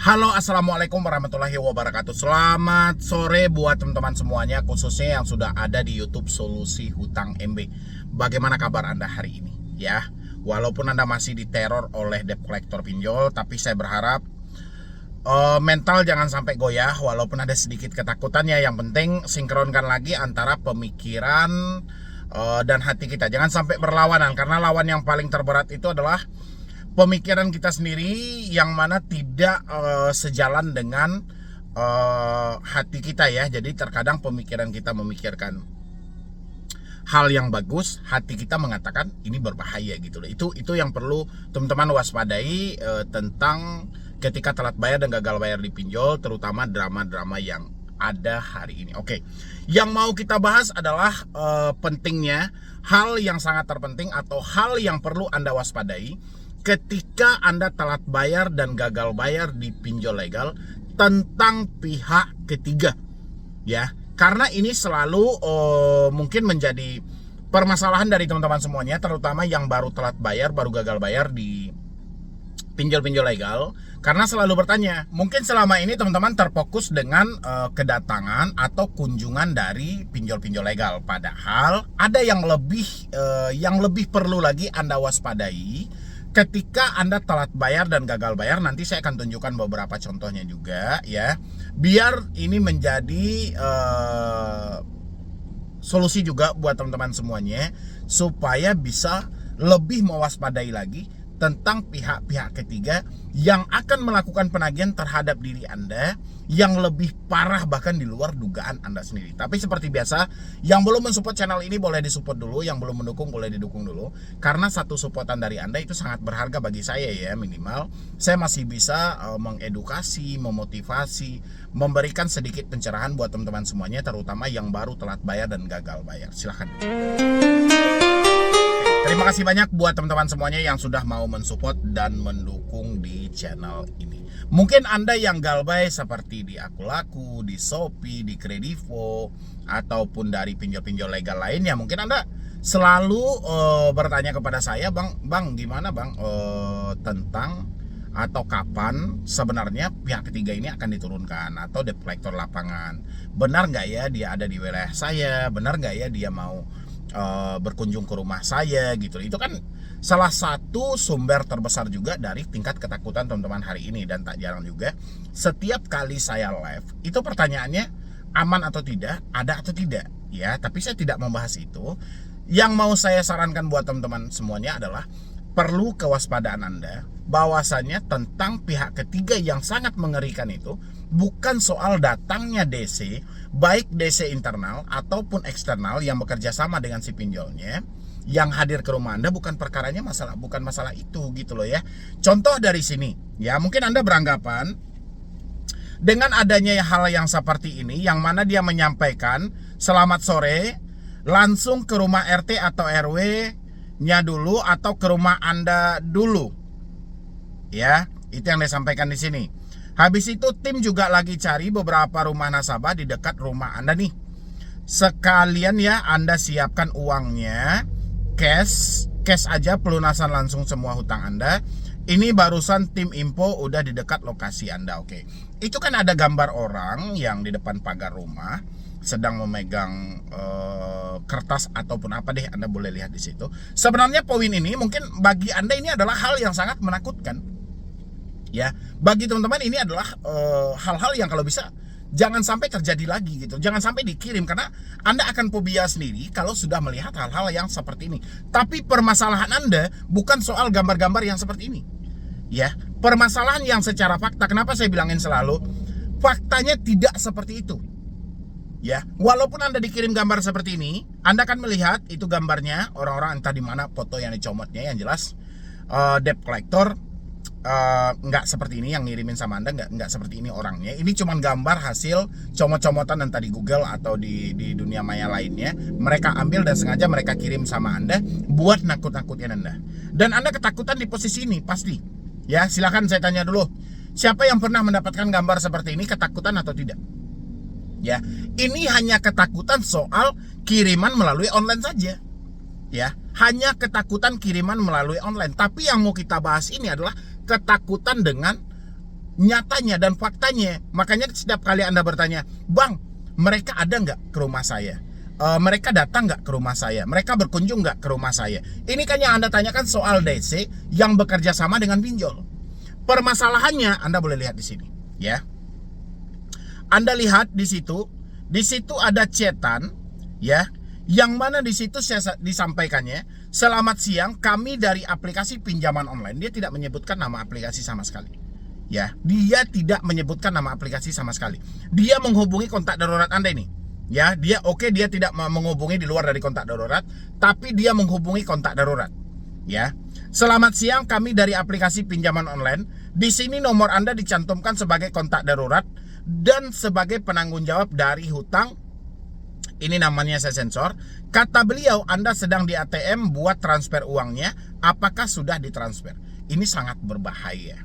Halo, assalamualaikum warahmatullahi wabarakatuh. Selamat sore buat teman-teman semuanya, khususnya yang sudah ada di YouTube Solusi Hutang MB. Bagaimana kabar Anda hari ini? Ya, walaupun Anda masih diteror oleh debt collector pinjol, tapi saya berharap mental jangan sampai goyah. Walaupun ada sedikit ketakutannya, yang penting sinkronkan lagi antara pemikiran dan hati kita. Jangan sampai berlawanan, karena lawan yang paling terberat itu adalah pemikiran kita sendiri, yang mana tidak sejalan dengan hati kita ya. Jadi terkadang pemikiran kita memikirkan hal yang bagus, hati kita mengatakan ini berbahaya gitu loh. Itu yang perlu teman-teman waspadai tentang ketika telat bayar dan gagal bayar di pinjol, terutama drama-drama yang ada hari ini. Oke, yang mau kita bahas adalah pentingnya hal yang sangat terpenting atau hal yang perlu Anda waspadai ketika Anda telat bayar dan gagal bayar di pinjol legal tentang pihak ketiga ya. Karena ini selalu mungkin menjadi permasalahan dari teman-teman semuanya, terutama yang baru telat bayar, baru gagal bayar di pinjol-pinjol legal. Karena selalu bertanya, mungkin selama ini teman-teman terfokus dengan kedatangan atau kunjungan dari pinjol-pinjol legal, padahal ada yang lebih perlu lagi Anda waspadai ketika Anda telat bayar dan gagal bayar. Nanti saya akan tunjukkan beberapa contohnya juga ya, biar ini menjadi solusi juga buat teman-teman semuanya, supaya bisa lebih mewaspadai lagi tentang pihak-pihak ketiga yang akan melakukan penagihan terhadap diri Anda yang lebih parah, bahkan di luar dugaan Anda sendiri. Tapi seperti biasa, yang belum mensupport channel ini boleh disupport dulu, yang belum mendukung boleh didukung dulu, karena satu supportan dari Anda itu sangat berharga bagi saya ya. Minimal saya masih bisa mengedukasi, memotivasi, memberikan sedikit pencerahan buat teman-teman semuanya, terutama yang baru telat bayar dan gagal bayar. Silahkan. Terima kasih banyak buat teman-teman semuanya yang sudah mau mensupport dan mendukung di channel ini. Mungkin Anda yang galbay seperti di Akulaku, di Shopee, di Kredivo, ataupun dari pinjol-pinjol legal lainnya, mungkin Anda selalu bertanya kepada saya, Bang gimana Bang tentang atau kapan sebenarnya pihak ketiga ini akan diturunkan, atau debt collector lapangan. Benar nggak ya dia ada di wilayah saya? Benar nggak ya dia mau berkunjung ke rumah saya gitu. Itu kan salah satu sumber terbesar juga dari tingkat ketakutan teman-teman hari ini. Dan tak jarang juga setiap kali saya live itu pertanyaannya aman atau tidak, ada atau tidak ya. Tapi saya tidak membahas itu. Yang mau saya sarankan buat teman-teman semuanya adalah perlu kewaspadaan Anda bahwasanya tentang pihak ketiga yang sangat mengerikan itu bukan soal datangnya DC, baik DC internal ataupun eksternal yang bekerja sama dengan si pinjolnya yang hadir ke rumah Anda. Bukan perkaranya bukan masalah itu gitu loh ya. Contoh dari sini ya, mungkin Anda beranggapan dengan adanya hal yang seperti ini, yang mana dia menyampaikan selamat sore, langsung ke rumah RT atau RW-nya dulu atau ke rumah Anda dulu. Ya, itu yang disampaikan di sini. Habis itu tim juga lagi cari beberapa rumah nasabah di dekat rumah Anda nih. Sekalian ya Anda siapkan uangnya, cash aja, pelunasan langsung semua hutang Anda. Ini barusan tim info udah di dekat lokasi Anda. Oke. Itu kan ada gambar orang yang di depan pagar rumah sedang memegang kertas ataupun apa deh, Anda boleh lihat di situ. Sebenarnya poin ini mungkin bagi Anda ini adalah hal yang sangat menakutkan. Ya, bagi teman-teman ini adalah hal-hal yang kalau bisa jangan sampai terjadi lagi gitu. Jangan sampai dikirim, karena Anda akan fobia sendiri kalau sudah melihat hal-hal yang seperti ini. Tapi permasalahan Anda bukan soal gambar-gambar yang seperti ini. Ya, permasalahan yang secara fakta. Kenapa saya bilangin selalu faktanya tidak seperti itu. Ya, walaupun Anda dikirim gambar seperti ini, Anda akan melihat itu gambarnya orang-orang entah di mana foto yang dicomotnya. Yang jelas debt collector nggak seperti ini yang ngirimin sama Anda, nggak seperti ini orangnya. Ini cuma gambar hasil comot-comotan entah di Google atau di dunia maya lainnya. Mereka ambil dan sengaja mereka kirim sama Anda buat nakut-nakutin Anda. Dan Anda ketakutan di posisi ini pasti. Ya, silakan saya tanya dulu. Siapa yang pernah mendapatkan gambar seperti ini, ketakutan atau tidak? Ya, ini hanya ketakutan soal kiriman melalui online saja. Ya, hanya ketakutan kiriman melalui online. Tapi yang mau kita bahas ini adalah ketakutan dengan nyatanya dan faktanya. Makanya setiap kali Anda bertanya, Bang, mereka ada nggak ke rumah saya? Mereka datang nggak ke rumah saya? Mereka berkunjung nggak ke rumah saya? Ini kan yang Anda tanyakan soal DC yang bekerja sama dengan pinjol. Permasalahannya Anda boleh lihat di sini, ya. Anda lihat di situ ada chatan, ya, yang mana di situ saya disampaikannya, selamat siang, kami dari aplikasi pinjaman online. Dia tidak menyebutkan nama aplikasi sama sekali. Ya, dia tidak menyebutkan nama aplikasi sama sekali. Dia menghubungi kontak darurat Anda ini. Ya, dia tidak menghubungi di luar dari kontak darurat, tapi dia menghubungi kontak darurat. Ya. Selamat siang, kami dari aplikasi pinjaman online. Di sini nomor Anda dicantumkan sebagai kontak darurat dan sebagai penanggung jawab dari hutang. Ini namanya saya sensor. Kata beliau, Anda sedang di ATM buat transfer uangnya. Apakah sudah ditransfer? Ini sangat berbahaya.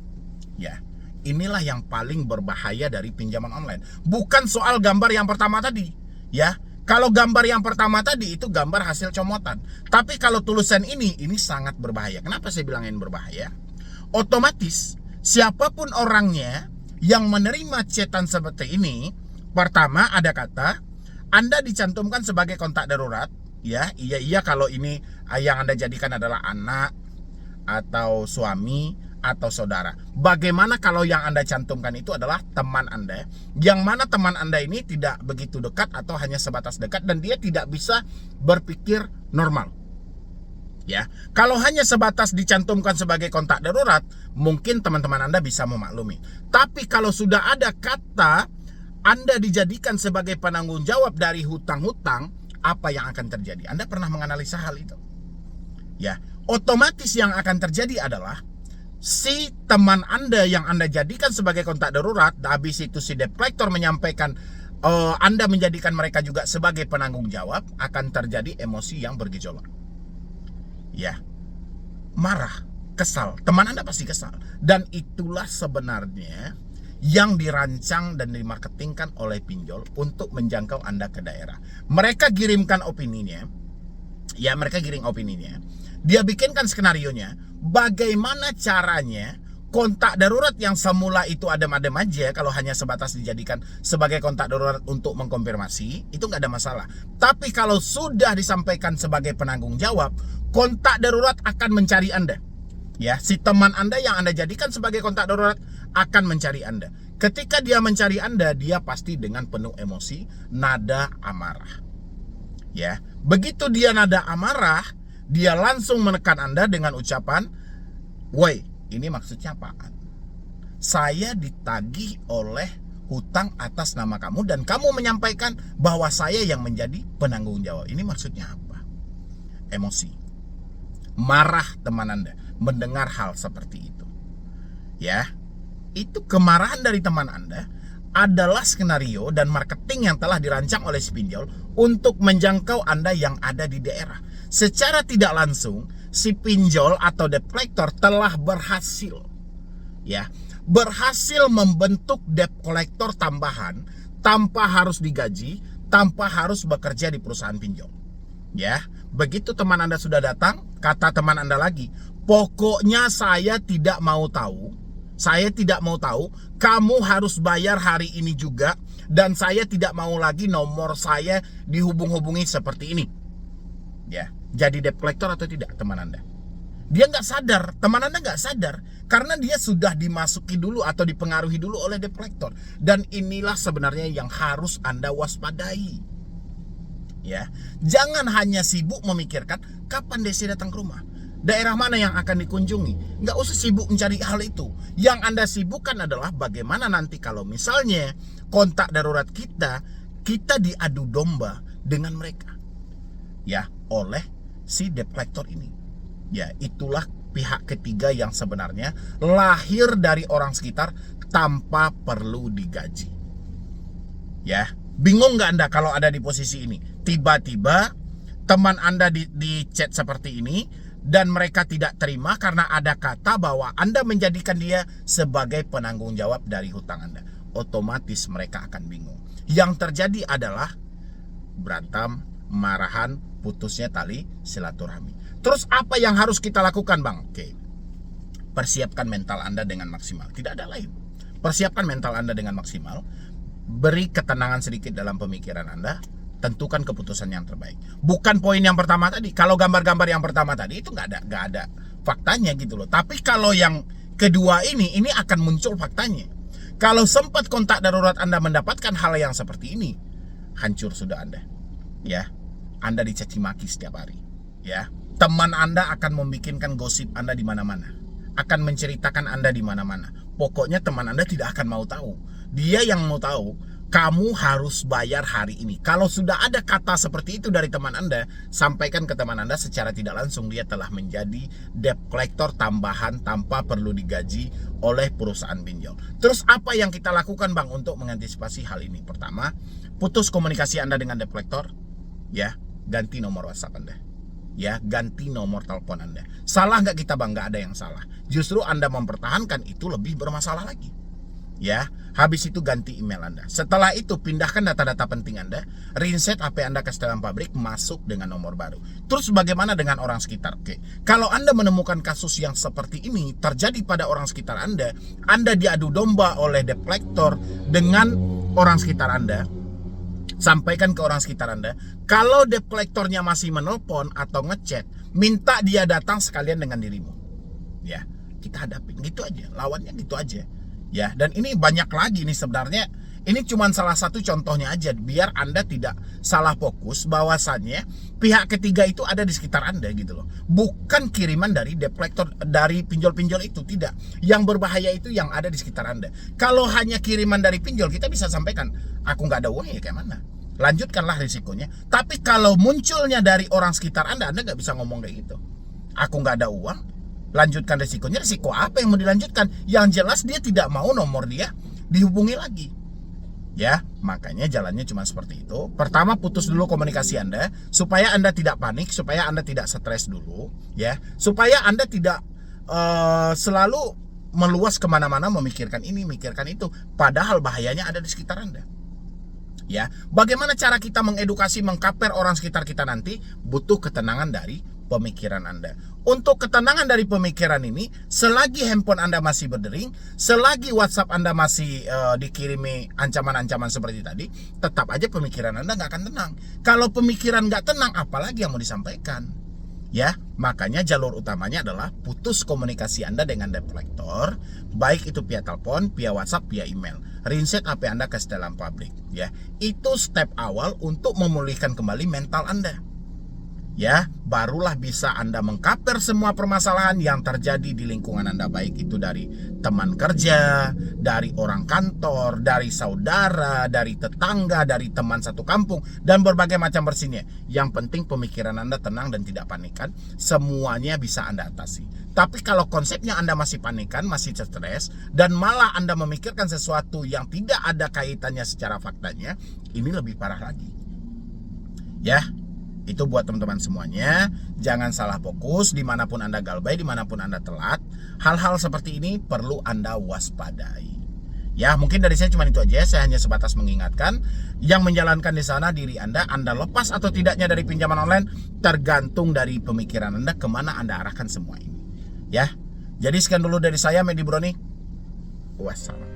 Ya. Inilah yang paling berbahaya dari pinjaman online. Bukan soal gambar yang pertama tadi. Ya, kalau gambar yang pertama tadi itu gambar hasil comotan. Tapi kalau tulisan ini sangat berbahaya. Kenapa saya bilang ini berbahaya? Otomatis siapapun orangnya yang menerima chatan seperti ini, pertama ada kata Anda dicantumkan sebagai kontak darurat. Ya, iya kalau ini yang Anda jadikan adalah anak atau suami atau saudara. Bagaimana kalau yang Anda cantumkan itu adalah teman Anda, yang mana teman Anda ini tidak begitu dekat atau hanya sebatas dekat dan dia tidak bisa berpikir normal. Ya, kalau hanya sebatas dicantumkan sebagai kontak darurat, mungkin teman-teman Anda bisa memaklumi. Tapi kalau sudah ada kata Anda dijadikan sebagai penanggung jawab dari hutang-hutang, apa yang akan terjadi? Anda pernah menganalisa hal itu? Ya, otomatis yang akan terjadi adalah si teman Anda yang Anda jadikan sebagai kontak darurat, habis itu si debt collector menyampaikan Anda menjadikan mereka juga sebagai penanggung jawab, akan terjadi emosi yang bergejolak. Ya, marah, kesal, teman Anda pasti kesal. Dan itulah sebenarnya yang dirancang dan dimarketingkan oleh pinjol untuk menjangkau Anda ke daerah. Mereka kirimkan opininya, ya mereka kirim opininya, dia bikinkan skenarionya. Bagaimana caranya kontak darurat yang semula itu adem-adem aja, kalau hanya sebatas dijadikan sebagai kontak darurat untuk mengkonfirmasi, itu nggak ada masalah. Tapi kalau sudah disampaikan sebagai penanggung jawab, kontak darurat akan mencari Anda. Ya, si teman Anda yang Anda jadikan sebagai kontak darurat akan mencari Anda. Ketika dia mencari Anda, dia pasti dengan penuh emosi, nada amarah. Ya, begitu dia nada amarah, dia langsung menekan Anda dengan ucapan, "Woi, ini maksudnya apaan? Saya ditagih oleh hutang atas nama kamu dan kamu menyampaikan bahwa saya yang menjadi penanggung jawab. Ini maksudnya apa?" Emosi. Marah teman Anda mendengar hal seperti itu. Ya, itu kemarahan dari teman Anda adalah skenario dan marketing yang telah dirancang oleh si pinjol untuk menjangkau Anda yang ada di daerah. Secara tidak langsung, si pinjol atau debt collector telah berhasil, ya, berhasil membentuk debt collector tambahan tanpa harus digaji, tanpa harus bekerja di perusahaan pinjol. Ya, begitu teman Anda sudah datang, kata teman Anda lagi, pokoknya saya tidak mau tahu. Saya tidak mau tahu, kamu harus bayar hari ini juga, dan saya tidak mau lagi nomor saya dihubung-hubungi seperti ini. Ya, jadi debt collector atau tidak teman Anda? Dia nggak sadar, teman Anda nggak sadar, karena dia sudah dimasuki dulu atau dipengaruhi dulu oleh debt collector. Dan inilah sebenarnya yang harus Anda waspadai. Ya, jangan hanya sibuk memikirkan kapan Desi datang ke rumah, daerah mana yang akan dikunjungi. Nggak usah sibuk mencari hal itu. Yang Anda sibukkan adalah bagaimana nanti kalau misalnya kontak darurat kita diadu domba dengan mereka, ya, oleh si debt collector ini. Ya, itulah pihak ketiga yang sebenarnya lahir dari orang sekitar tanpa perlu digaji. Ya, bingung nggak Anda kalau ada di posisi ini? Tiba-tiba teman Anda di chat seperti ini dan mereka tidak terima karena ada kata bahwa Anda menjadikan dia sebagai penanggung jawab dari hutang Anda. Otomatis mereka akan bingung. Yang terjadi adalah berantem, marahan, putusnya tali silaturahmi. Terus apa yang harus kita lakukan, Bang? Oke. Persiapkan mental Anda dengan maksimal. Tidak ada lain. Persiapkan mental Anda dengan maksimal. Beri ketenangan sedikit dalam pemikiran Anda. Tentukan keputusan yang terbaik. Bukan poin yang pertama tadi. Kalau gambar-gambar yang pertama tadi itu nggak ada faktanya gitu loh. Tapi kalau yang kedua ini akan muncul faktanya. Kalau sempat kontak darurat Anda mendapatkan hal yang seperti ini, hancur sudah Anda. Ya, Anda dicaci maki setiap hari. Ya, teman Anda akan membikinkan gosip Anda di mana-mana, akan menceritakan Anda di mana-mana. Pokoknya teman Anda tidak akan mau tahu. Dia yang mau tahu, kamu harus bayar hari ini. Kalau sudah ada kata seperti itu dari teman Anda, sampaikan ke teman Anda secara tidak langsung dia telah menjadi debt collector tambahan tanpa perlu digaji oleh perusahaan pinjol. Terus apa yang kita lakukan Bang untuk mengantisipasi hal ini? Pertama, putus komunikasi Anda dengan debt collector. Ya, ganti nomor WhatsApp Anda. Ya, ganti nomor telepon Anda. Salah nggak kita Bang? Nggak ada yang salah. Justru Anda mempertahankan itu lebih bermasalah lagi. Ya, habis itu ganti email Anda. Setelah itu pindahkan data-data penting Anda, reset HP Anda ke setelan pabrik, masuk dengan nomor baru. Terus bagaimana dengan orang sekitar? Oke, kalau Anda menemukan kasus yang seperti ini terjadi pada orang sekitar Anda diadu domba oleh debt collector dengan orang sekitar Anda, sampaikan ke orang sekitar Anda. Kalau debt collectornya masih menelpon atau ngechat, minta dia datang sekalian dengan dirimu. Ya, kita hadapin gitu aja, lawannya gitu aja. Ya, dan ini banyak lagi nih sebenarnya. Ini cuma salah satu contohnya aja, biar Anda tidak salah fokus bahwasannya pihak ketiga itu ada di sekitar Anda gitu loh. Bukan kiriman dari debt collector, dari pinjol-pinjol itu, tidak. Yang berbahaya itu yang ada di sekitar Anda. Kalau hanya kiriman dari pinjol, kita bisa sampaikan, aku nggak ada uang ya kayak mana. Lanjutkanlah risikonya. Tapi kalau munculnya dari orang sekitar Anda nggak bisa ngomong kayak gitu. Aku nggak ada uang, lanjutkan risikonya. Risiko apa yang mau dilanjutkan? Yang jelas dia tidak mau nomor dia dihubungi lagi. Ya, makanya jalannya cuma seperti itu. Pertama, putus dulu komunikasi Anda supaya Anda tidak panik, supaya Anda tidak stres dulu, ya, supaya Anda tidak selalu meluas kemana-mana memikirkan ini, memikirkan itu, padahal bahayanya ada di sekitar Anda. Ya, bagaimana cara kita mengedukasi, mengkaper orang sekitar kita nanti? Butuh ketenangan dari pemikiran Anda. Untuk ketenangan dari pemikiran ini, selagi handphone Anda masih berdering, selagi WhatsApp Anda masih dikirimi ancaman-ancaman seperti tadi, tetap aja pemikiran Anda nggak akan tenang. Kalau pemikiran nggak tenang, apalagi yang mau disampaikan? Ya, makanya jalur utamanya adalah putus komunikasi Anda dengan debt collector, baik itu via telepon, via WhatsApp, via email. Reset HP Anda ke setelan pabrik. Ya, itu step awal untuk memulihkan kembali mental Anda. Ya, barulah bisa Anda mengkaper semua permasalahan yang terjadi di lingkungan Anda, baik itu dari teman kerja, dari orang kantor, dari saudara, dari tetangga, dari teman satu kampung, dan berbagai macam bersihnya. Yang penting pemikiran Anda tenang dan tidak panikan, semuanya bisa Anda atasi. Tapi kalau konsepnya Anda masih panikan, masih stres, dan malah Anda memikirkan sesuatu yang tidak ada kaitannya secara faktanya, ini lebih parah lagi. Ya, itu buat teman-teman semuanya. Jangan salah fokus dimanapun Anda galbay, dimanapun Anda telat. Hal-hal seperti ini perlu Anda waspadai. Ya, mungkin dari saya cuma itu aja. Saya hanya sebatas mengingatkan, yang menjalankan di sana diri Anda lepas atau tidaknya dari pinjaman online tergantung dari pemikiran Anda, kemana Anda arahkan semua ini. Ya, jadi sekian dulu dari saya, Medi Broni. Wassalam.